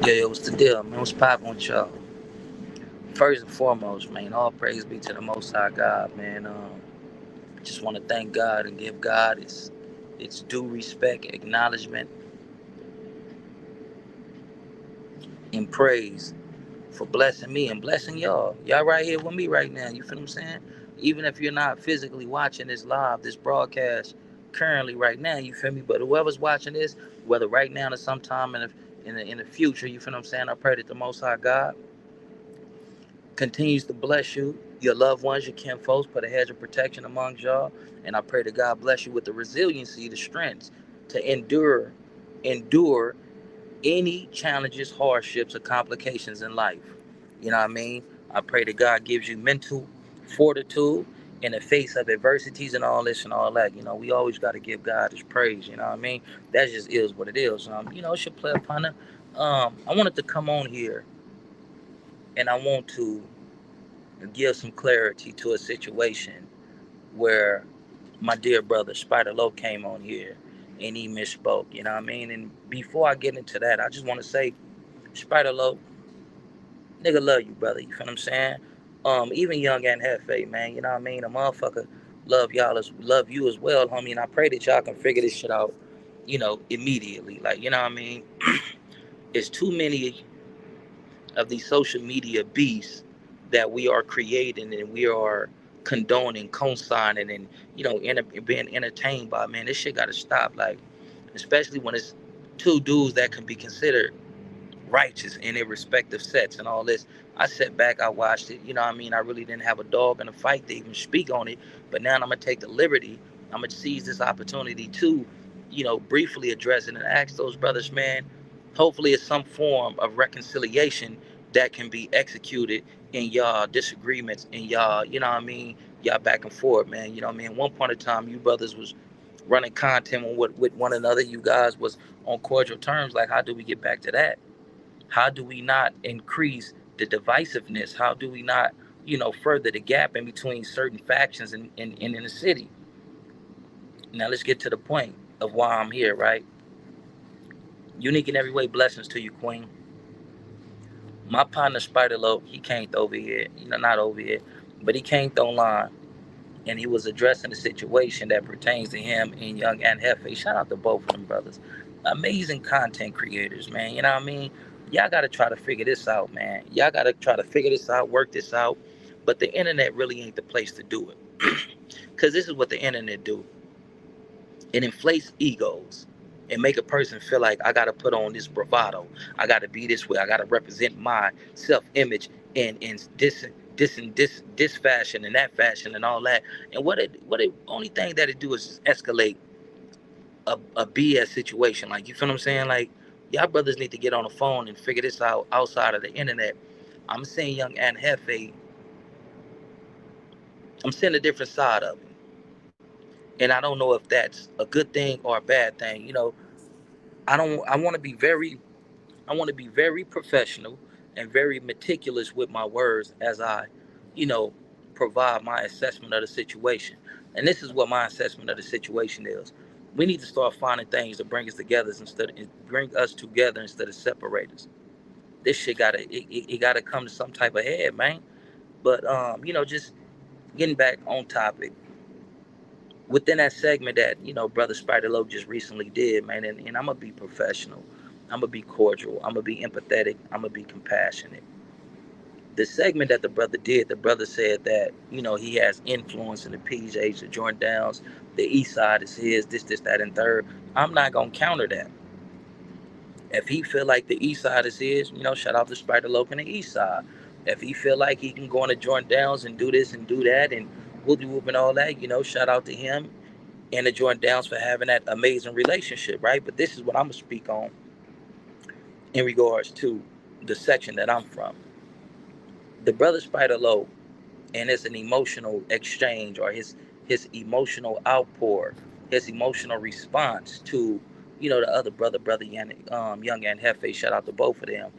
Yeah, what's the deal, man? What's poppin' with y'all? First and foremost, man, all praise be to the Most High God, man. Just want to thank God and give God its due respect, acknowledgement, and praise for blessing me and blessing y'all. Y'all right here with me right now. You feel what I'm saying? Even if you're not physically watching this live, this broadcast currently right now, you feel me? But whoever's watching this, whether right now or sometime in the future, you feel what I'm saying? I pray that the Most High God continues to bless you, your loved ones, your kin folks, put a hedge of protection amongst y'all. And I pray that God bless you with the resiliency, the strength to endure any challenges, hardships, or complications in life. You know what I mean? I pray that God gives you mental fortitude in the face of adversities and all this and all that. You know, we always got to give God his praise. You know what I mean? That just is what it is. It should play upon it. I wanted to come on here and I want to give some clarity to a situation where my dear brother Spider Loc came on here and he misspoke, you know what I mean? And before I get into that, I just want to say, Spider Loc, nigga love you, brother. You feel what I'm saying? Even Young and Hefe, man, you know what I mean? A motherfucker love you as well, homie. And I pray that y'all can figure this shit out, immediately. Like, you know what I mean? It's too many of these social media beasts that we are creating and we are condoning, co-signing, and being entertained by. Man, this shit gotta stop. Like, especially when it's two dudes that can be considered righteous in their respective sets and all this. I sat back, I watched it. You know what I mean? I really didn't have a dog in the fight to even speak on it. But now I'm gonna take the liberty. I'm gonna seize this opportunity to, briefly address it and ask those brothers, man. Hopefully, it's some form of reconciliation that can be executed in y'all disagreements and y'all, you know what I mean? Y'all back and forth, man. You know what I mean? At one point in time, you brothers was running content with one another. You guys was on cordial terms. Like, how do we get back to that? How do we not increase the divisiveness? How do we not, further the gap in between certain factions in the city? Now let's get to the point of why I'm here, right? Unique in every way, blessings to you, Queen. My partner Spider Loc, he came over here, not over here, but he came online and he was addressing the situation that pertains to him and Young and Hefe. Shout out to both of them brothers. Amazing content creators, man. You know what I mean? Y'all got to try to figure this out, man. Y'all got to try to figure this out, work this out. But the internet really ain't the place to do it. Because this is what the internet do. It inflates egos and make a person feel like I got to put on this bravado. I got to be this way. I got to represent my self-image in this fashion and that fashion and all that. And what it only thing that it do is just escalate a BS situation. Like, you feel what I'm saying? Like, y'all brothers need to get on the phone and figure this out outside of the internet. I'm seeing Young and Hefe. I'm seeing a different side of it. And I don't know if that's a good thing or a bad thing. I don't I want to be very professional and very meticulous with my words as I, you know, provide my assessment of the situation. And this is what my assessment of the situation is. We need to start finding things to bring us together instead of separate us. This shit it gotta come to some type of head, man. But just getting back on topic, within that segment that brother Spider Loc just recently did, man, and I'm gonna be professional, I'm gonna be cordial, I'm gonna be empathetic, I'm gonna be compassionate. The segment that the brother did, the brother said that he has influence in the PJs, the Jordan Downs, the East Side is his, this, that, and third. I'm not gonna counter that. If he feel like the East Side is his, shout out to Spider Loc and the East Side. If he feel like he can go on the Jordan Downs and do this and do that and whoopie whoop and all that, shout out to him and the Jordan Downs for having that amazing relationship, right? But this is what I'm gonna speak on in regards to the section that I'm from. The brother Spider Loc, and it's an emotional exchange or his emotional outpour, his emotional response to the other brother Young and Hefe. Shout out to both of them.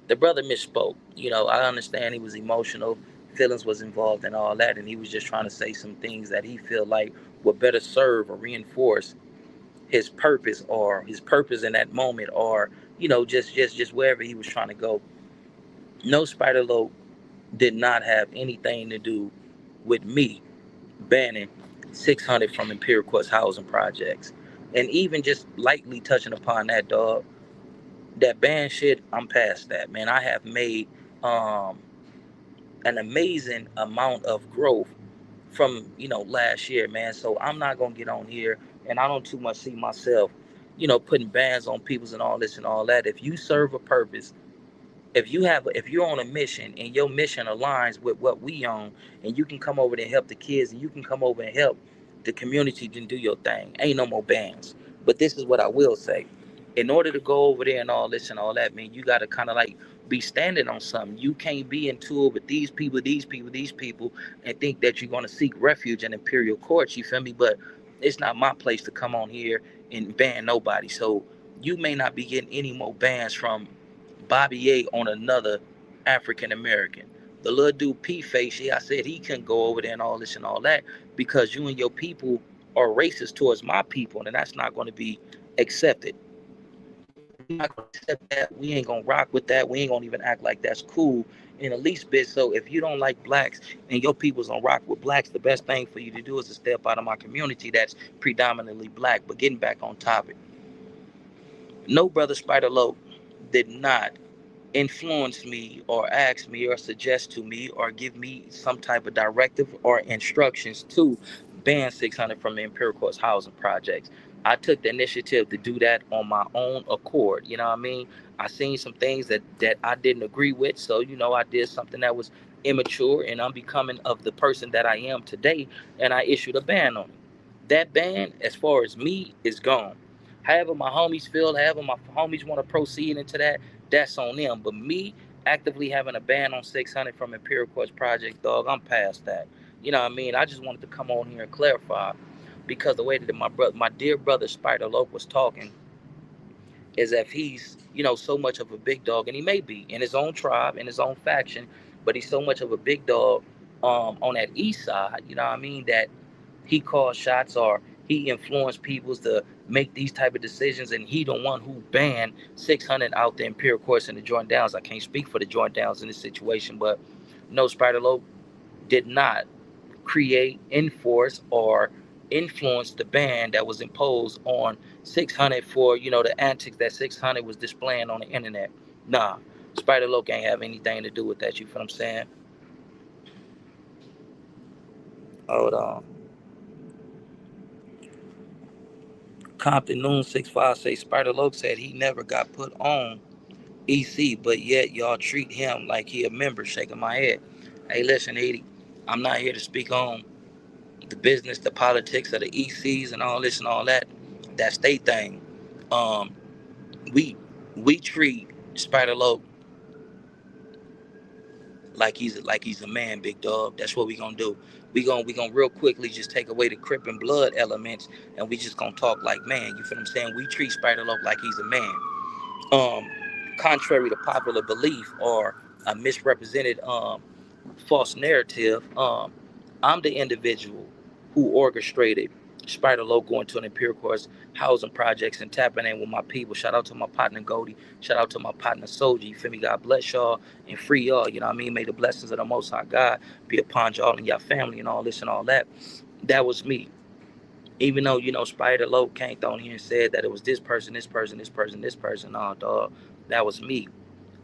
The brother misspoke. I understand he was emotional, feelings was involved and all that, and he was just trying to say some things that he feel like would better serve or reinforce his purpose in that moment, or just wherever he was trying to go. No, Spider Loc did not have anything to do with me banning 600 from Imperial Courts housing projects. And even just lightly touching upon that, dog, that ban shit, I'm past that, man. I have made um, an amazing amount of growth from, last year, man. So I'm not going to get on here, and I don't too much see myself, putting bans on peoples and all this and all that. If you serve a purpose, if you're on a mission and your mission aligns with what we own, and you can come over there and help the kids, and you can come over and help the community, and do your thing, ain't no more bans. But this is what I will say: in order to go over there and all this and all that, man, you got to kind of like be standing on something. You can't be in tour with these people and think that you're going to seek refuge in Imperial Courts, you feel me? But it's not my place to come on here and ban nobody. So you may not be getting any more bans from Bobby A on another African American. The little dude P Face, yeah, I said he couldn't go over there and all this and all that because you and your people are racist towards my people, and that's not going to be accepted. We're not going to accept that. We ain't going to rock with that. We ain't going to even act like that's cool in the least bit. So if you don't like blacks and your people's don't rock with blacks, the best thing for you to do is to step out of my community that's predominantly black. But getting back on topic, no, brother Spider Loc did not influence me or ask me or suggest to me or give me some type of directive or instructions to ban 600 from the Imperial Courts housing projects. I took the initiative to do that on my own accord. You know what I mean? I seen some things that I didn't agree with, so I did something that was immature, and I'm becoming of the person that I am today, and I issued a ban on it. That ban, as far as me, is gone. However my homies feel, however my homies want to proceed into that, that's on them. But me actively having a ban on 600 from Imperial Courts Project, dog, I'm past that. You know what I mean? I just wanted to come on here and clarify, because the way that my dear brother Spider Loc was talking, is if he's, so much of a big dog, and he may be in his own tribe, in his own faction, but he's so much of a big dog on that east side, you know what I mean, that he calls shots or he influenced people to make these type of decisions, and he the one who banned 600 out the Imperial Courts and the Joint Downs. I can't speak for the Joint Downs in this situation, but no, Spider Loc did not create, enforce, or influence the ban that was imposed on 600 for, the antics that 600 was displaying on the internet. Nah, Spider Loc ain't have anything to do with that. You feel what I'm saying? Hold on. Compton Noon 65 say Spider Loc said he never got put on EC, but yet y'all treat him like he a member. Shaking my head. Hey, listen, Edie, I'm not here to speak on the business, the politics of the ECs and all this and all that. That's their thing. Um, we we treat Spider Loc like he's a man, big dog. That's what we gonna do. We gonna real quickly just take away the Crip and Blood elements, and we just gonna talk like man. You feel what I'm saying? We treat Spider Loc like he's a man. Um, Contrary to popular belief or a misrepresented false narrative, I'm the individual who orchestrated Spider Loc going to an Imperial Courts housing projects and tapping in with my people. Shout out to my partner Goldie. Shout out to my partner Soldier. You feel me? God bless y'all and free y'all. You know what I mean? May the blessings of the Most High God be upon y'all and your family and all this and all that. That was me. Even though, Spider Loc came on here and said that it was this person, this person, this person, this person. Nah, dog. That was me.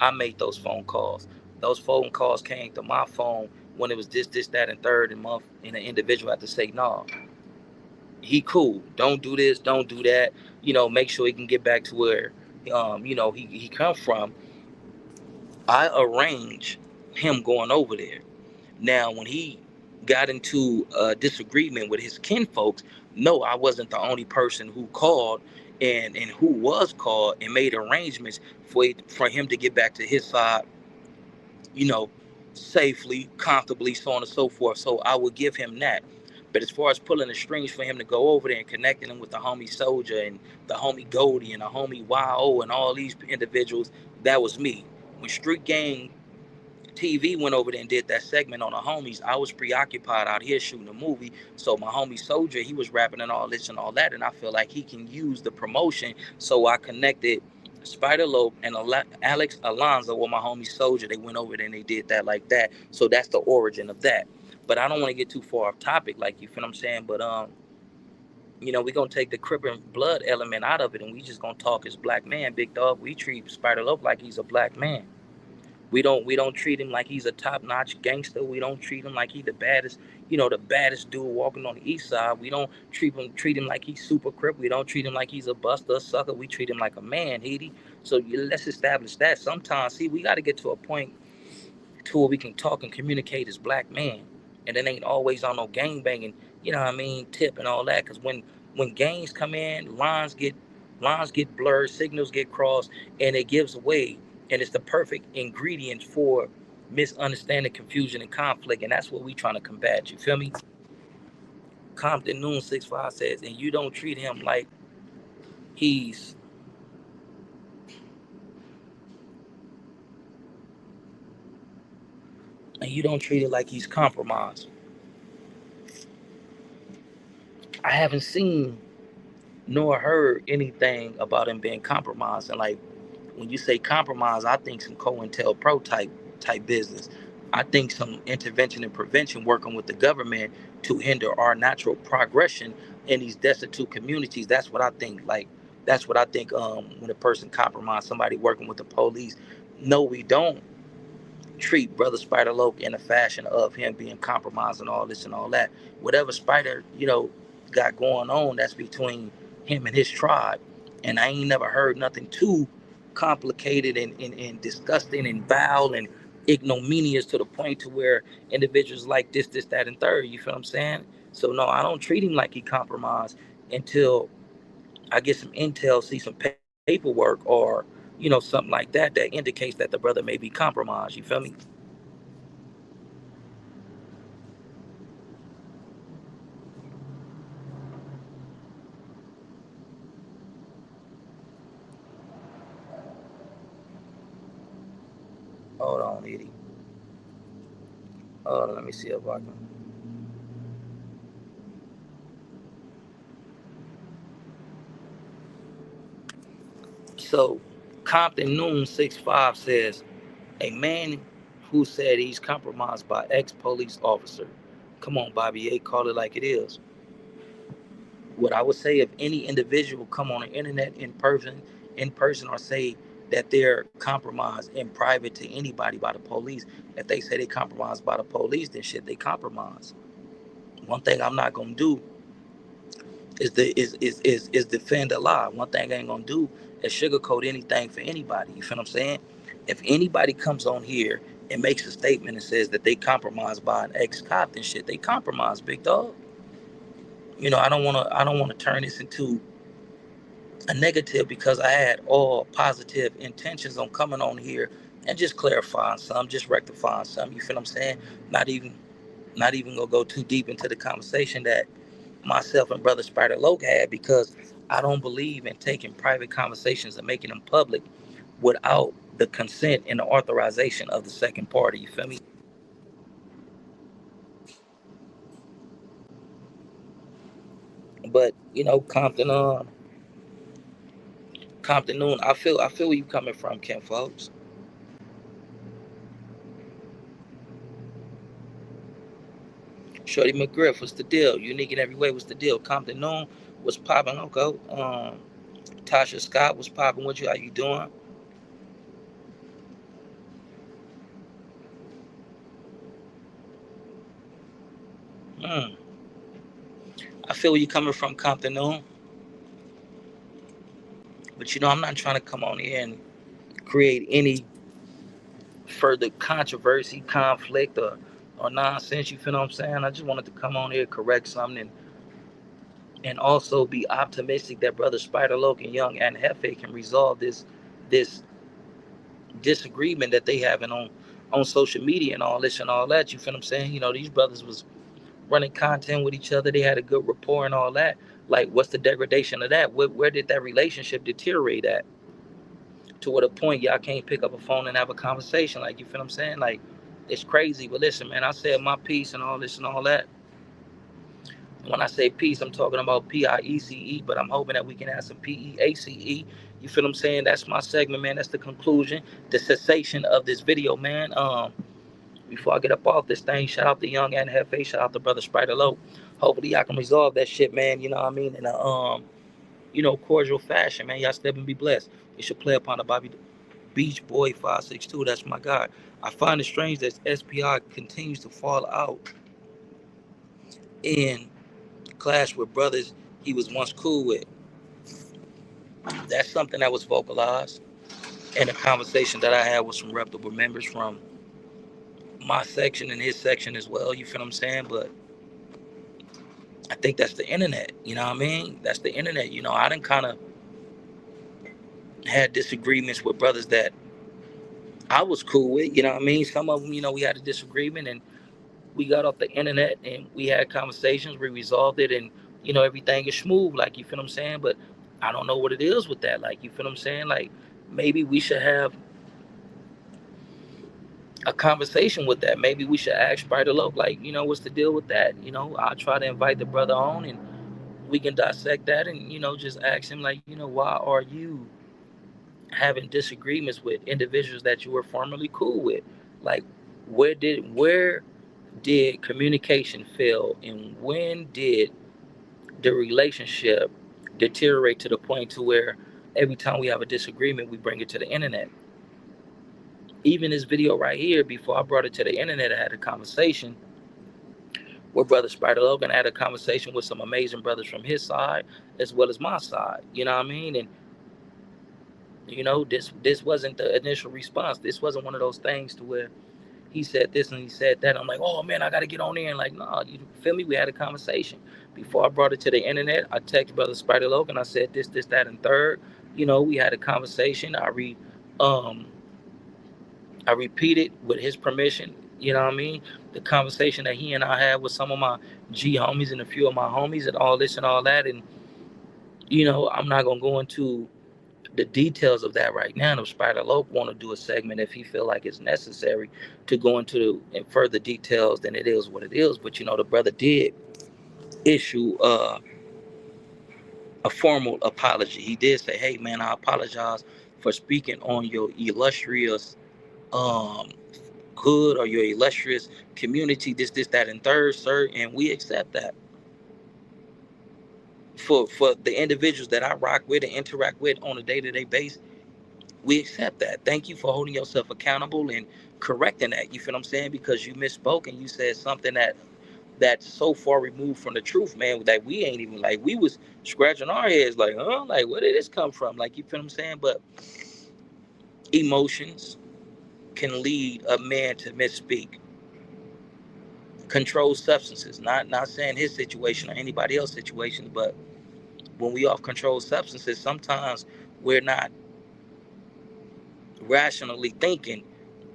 I made those phone calls. Those phone calls came to my phone when it was this, that, and third and month, and an individual had to say, nah, he cool. Don't do this, don't do that. Make sure he can get back to where he come from. I arranged him going over there. Now, when he got into a disagreement with his kinfolks, no, I wasn't the only person who called and who was called and made arrangements for him to get back to his side, you know, safely, comfortably, so on and so forth. So I would give him that. But as far as pulling the strings for him to go over there and connecting him with the homie Soldier and the homie Goldie and the homie YO and all these individuals, that was me. When Street Gang TV went over there and did that segment on the homies, I was preoccupied out here shooting a movie. So my homie Soldier, he was rapping and all this and all that, and I feel like he can use the promotion. So I connected Spider Loc and Alex Alonso were my homie Soldier. They went over there and they did that like that. So that's the origin of that. But I don't want to get too far off topic, like you feel what I'm saying. But we're gonna take the Crip and blood element out of it, and we just gonna talk as black man, big dog. We treat Spider Loc like he's a black man. We don't treat him like he's a top notch gangster. We don't treat him like he the baddest, the baddest dude walking on the east side. We don't treat him like he's super Crip. We don't treat him like he's a buster, a sucker. We treat him like a man, Edie. So let's establish that. Sometimes, see, we got to get to a point to where we can talk and communicate as black men, and it ain't always on no gang banging, tip and all that. Because when gangs come in, lines get blurred, signals get crossed, and it gives away, and it's the perfect ingredient for misunderstanding, confusion, and conflict, and that's what we trying to combat. You feel me? Compton Noon 65 says, and you don't treat him like he's and you don't treat it like he's compromised. I haven't seen nor heard anything about him being compromised. And like when you say compromise, I think some COINTELPRO type business. I think some intervention and prevention working with the government to hinder our natural progression in these destitute communities. That's what I think. Like that's what I think. When a person compromise somebody working with the police. No, we don't treat Brother Spider Loc in a fashion of him being compromised and all this and all that. Whatever Spider, got going on, that's between him and his tribe. And I ain't never heard nothing too complicated and disgusting and foul and ignominious to the point to where individuals like this, that, and third. You feel what I'm saying? So no, I don't treat him like he compromised until I get some intel, see some paperwork or something like that indicates that the brother may be compromised. You feel me? Hold on, Edie. Hold on, let me see if I can. So, Compton Noon 65 says, a man who said he's compromised by ex-police officer. Come on, Bobby A, call it like it is. What I would say, if any individual come on the internet in person, or say that they're compromised in private to anybody by the police, if they say they compromised by the police, then shit, they compromised. One thing I'm not gonna do is defend a lie. One thing I ain't gonna do is sugarcoat anything for anybody. You feel what I'm saying? If anybody comes on here and makes a statement and says that they compromised by an ex-cop, then shit, they compromised, big dog. I don't wanna turn this into a negative, because I had all positive intentions on coming on here and just clarifying some, just rectifying some. You feel what I'm saying? Not even not even gonna go too deep into the conversation that myself and Brother Spider Loc had, because I don't believe in taking private conversations and making them public without the consent and the authorization of the second party. You feel me? But Compton Noon, I feel where you coming from, Ken, folks. Shorty McGriff, what's the deal? Unique in every way, what's the deal? Compton Noon, what's popping? Okay. Tasha Scott, what's popping with you? How you doing? Hmm. I feel where you coming from, Compton Noon. But I'm not trying to come on here and create any further controversy, conflict, or nonsense. You feel what I'm saying? I just wanted to come on here, correct something, and also be optimistic that Brother Spider Loc and Young and Hefe can resolve this disagreement that they having on social media and all this and all that. You feel what I'm saying? These brothers was running content with each other. They had a good rapport and all that. Like, what's the degradation of that? Where did that relationship deteriorate at? To what a point y'all can't pick up a phone and have a conversation. Like, you feel what I'm saying? Like, it's crazy. But listen, man, I said my piece and all this and all that. When I say peace, I'm talking about PIECE, but I'm hoping that we can have some PEACE. You feel what I'm saying? That's my segment, man. That's the conclusion, the cessation of this video, man. Before I get up off this thing, shout out to Young and Hefe, shout out to brother Spider Loc. Hopefully I can resolve that shit, man. You know what I mean? In a cordial fashion, man. Y'all step and be blessed. You should play upon the Bobby Beach Boy 562. That's my guy. I find it strange that SPI continues to fall out in clash with brothers he was once cool with. That's something that was vocalized in a conversation that I had with some reputable members from my section and his section as well. You feel what I'm saying? But I think that's the internet. You know what I mean? That's the internet. I done kind of had disagreements with brothers that I was cool with. You know what I mean? Some of them, we had a disagreement and we got off the internet and we had conversations. We resolved it and, everything is smooth. Like, you feel what I'm saying? But I don't know what it is with that. Like, you feel what I'm saying? Like, maybe we should have a conversation with that. Maybe we should ask Spider Loc, like, what's the deal with that? I'll try to invite the brother on and we can dissect that and, just ask him, like, why are you having disagreements with individuals that you were formerly cool with? Like, where did communication fail and when did the relationship deteriorate to the point to where every time we have a disagreement, we bring it to the internet? Even this video right here, before I brought it to the internet, I had a conversation with brother Spider Loc, and I had a conversation with some amazing brothers from his side as well as my side. You know what I mean? And this wasn't the initial response. This wasn't one of those things to where he said this and he said that. I'm like, oh man, I got to get on there. And like, nah, you feel me? We had a conversation. Before I brought it to the internet, I texted brother Spider Loc and I said this, that, and third. We had a conversation. I repeated with his permission, you know what I mean? The conversation that he and I had with some of my G homies and a few of my homies and all this and all that. And, I'm not going to go into the details of that right now. If Spider Loc want to do a segment, if he feel like it's necessary to go into in further details, then it is what it is. But, the brother did issue a formal apology. He did say, hey, man, I apologize for speaking on your illustrious hood or your illustrious community, this, that, and third, sir, and we accept that. For the individuals that I rock with and interact with on a day-to-day basis, we accept that. Thank you for holding yourself accountable and correcting that. You feel what I'm saying? Because you misspoke and you said something that's so far removed from the truth, man, that we ain't even, like, we was scratching our heads like, huh? Like, where did this come from? Like, you feel what I'm saying? But emotions can lead a man to misspeak. Controlled substances, not saying his situation or anybody else's situation, but when we off controlled substances, sometimes we're not rationally thinking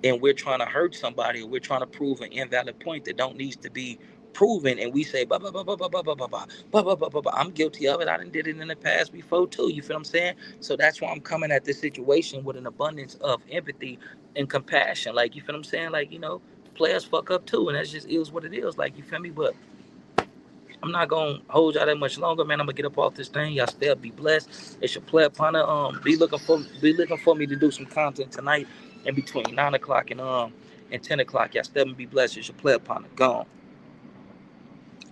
and we're trying to hurt somebody or we're trying to prove an invalid point that don't needs to be proven, and we say bah, bah, bah, bah, bah, bah, bah, bah, bah, bah, bah, bah, bah, bah. I'm guilty of it. I done did it in the past before too. You feel what I'm saying? So that's why I'm coming at this situation with an abundance of empathy and compassion. Like, you feel what I'm saying? Like, players fuck up too, and that's just is what it is. Like, you feel me? But I'm not gonna hold y'all that much longer, man. I'm gonna get up off this thing. Y'all still be blessed. It's your play upon it. Be looking for me to do some content tonight in between 9 o'clock and 10 o'clock. Y'all still be blessed. It's your play upon it. Gone.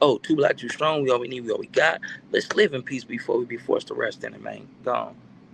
Oh, too black, too strong. We all we need, we all we got. Let's live in peace before we be forced to rest in it, man. Gone.